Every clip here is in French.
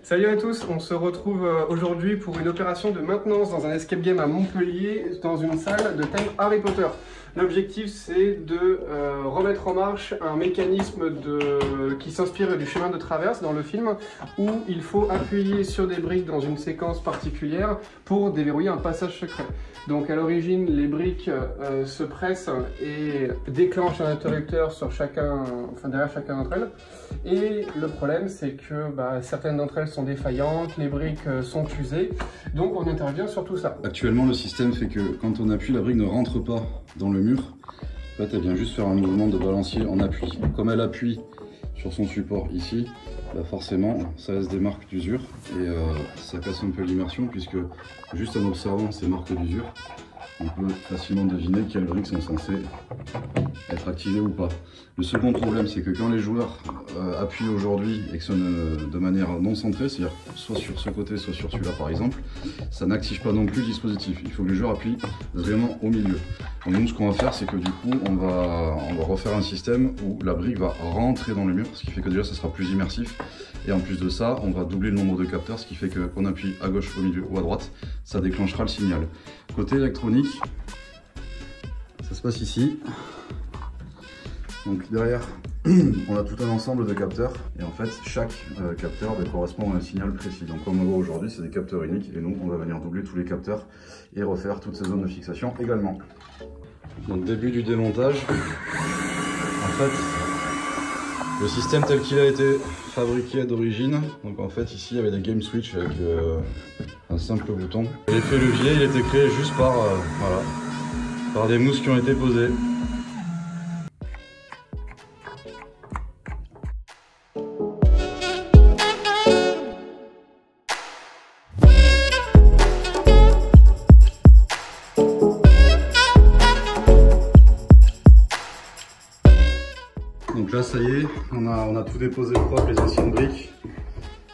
Salut à tous, on se retrouve aujourd'hui pour une opération de maintenance dans un escape game à Montpellier, dans une salle de thème Harry Potter. L'objectif c'est de remettre en marche un mécanisme qui s'inspire du chemin de traverse dans le film, où il faut appuyer sur des briques dans une séquence particulière pour déverrouiller un passage secret. Donc à l'origine, les briques se pressent et déclenchent un interrupteur sur derrière chacun d'entre elles. Et le problème c'est que certaines d'entre elles sont défaillantes, les briques sont usées, donc on intervient sur tout ça. Actuellement le système fait que quand on appuie, la brique ne rentre pas dans le mur. En fait elle vient juste faire un mouvement de balancier en appui. Comme elle appuie sur son support ici, forcément ça laisse des marques d'usure et ça casse un peu l'immersion, puisque juste en observant ces marques d'usure, on peut facilement deviner quelles briques sont censées être activées ou pas. Le second problème, c'est que quand les joueurs appuient aujourd'hui et que ce soit de manière non centrée, c'est-à-dire soit sur ce côté, soit sur celui-là par exemple, ça n'active pas non plus le dispositif. Il faut que les joueurs appuient vraiment au milieu. Donc nous, ce qu'on va faire, c'est que du coup, on va refaire un système où la brique va rentrer dans le mur, ce qui fait que déjà ça sera plus immersif. Et en plus de ça, on va doubler le nombre de capteurs, ce qui fait que qu'on appuie à gauche, au milieu ou à droite, ça déclenchera le signal. Côté électronique, ça se passe ici. Donc derrière, on a tout un ensemble de capteurs, et en fait chaque capteur correspond à un signal précis. Donc comme on voit aujourd'hui, c'est des capteurs uniques, et nous on va venir doubler tous les capteurs et refaire toutes ces zones de fixation également. Donc début du démontage. En fait, le système tel qu'il a été fabriqué d'origine, donc en fait ici il y avait des game switch avec un simple bouton. L'effet levier, il était créé juste par des mousses qui ont été posées. Donc là ça y est, on a tout déposé propre, les anciennes briques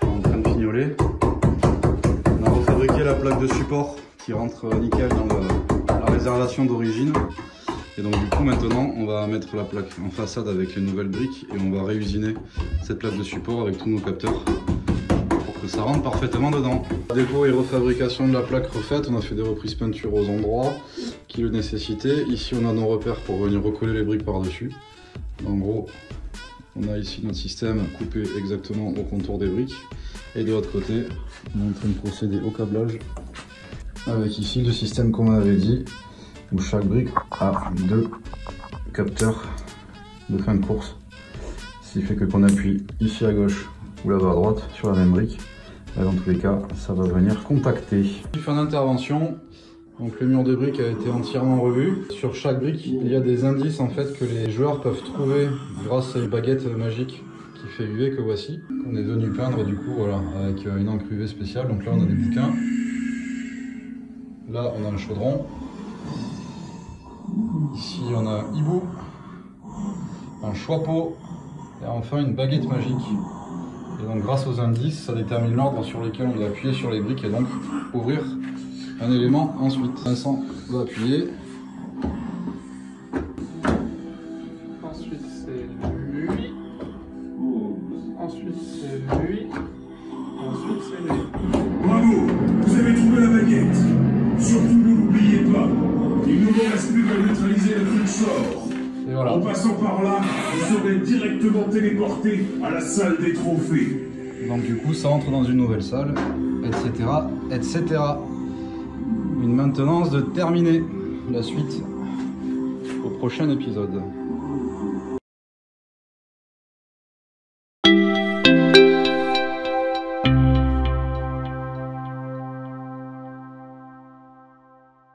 en train de fignoler. On a refabriqué la plaque de support qui rentre nickel dans la réservation d'origine. Et donc du coup maintenant on va mettre la plaque en façade avec les nouvelles briques et on va réusiner cette plaque de support avec tous nos capteurs pour que ça rentre parfaitement dedans. Déco et refabrication de la plaque refaite, on a fait des reprises peinture aux endroits qui le nécessitaient. Ici on a nos repères pour venir recoller les briques par-dessus. En gros, on a ici notre système coupé exactement au contour des briques. Et de l'autre côté, on est en train de procéder au câblage avec ici le système comme on avait dit, où chaque brique a deux capteurs de fin de course. Ce qui fait que qu'on appuie ici à gauche ou là-bas à droite sur la même brique, et dans tous les cas, ça va venir contacter. Fin d'intervention. Donc le mur de briques a été entièrement revu. Sur chaque brique, il y a des indices en fait que les joueurs peuvent trouver grâce à une baguette magique qui fait UV que voici, qu'on est venu peindre du coup avec une encre UV spéciale. Donc là on a des bouquins, là on a un chaudron, ici on a un hibou, un choix-peau et enfin une baguette magique. Et donc grâce aux indices, ça détermine l'ordre sur lequel on doit appuyer sur les briques et donc ouvrir un élément ensuite. Vincent va appuyer. Ensuite c'est lui. Ensuite c'est lui. Ensuite c'est lui. Bravo, vous avez trouvé la baguette. Surtout ne l'oubliez pas. Il ne vous reste plus qu'à neutraliser le truc sort. Et voilà. En passant par là, vous serez directement téléporté à la salle des trophées. Donc du coup ça entre dans une nouvelle salle, etc. etc. Une maintenance de terminer. La suite au prochain épisode.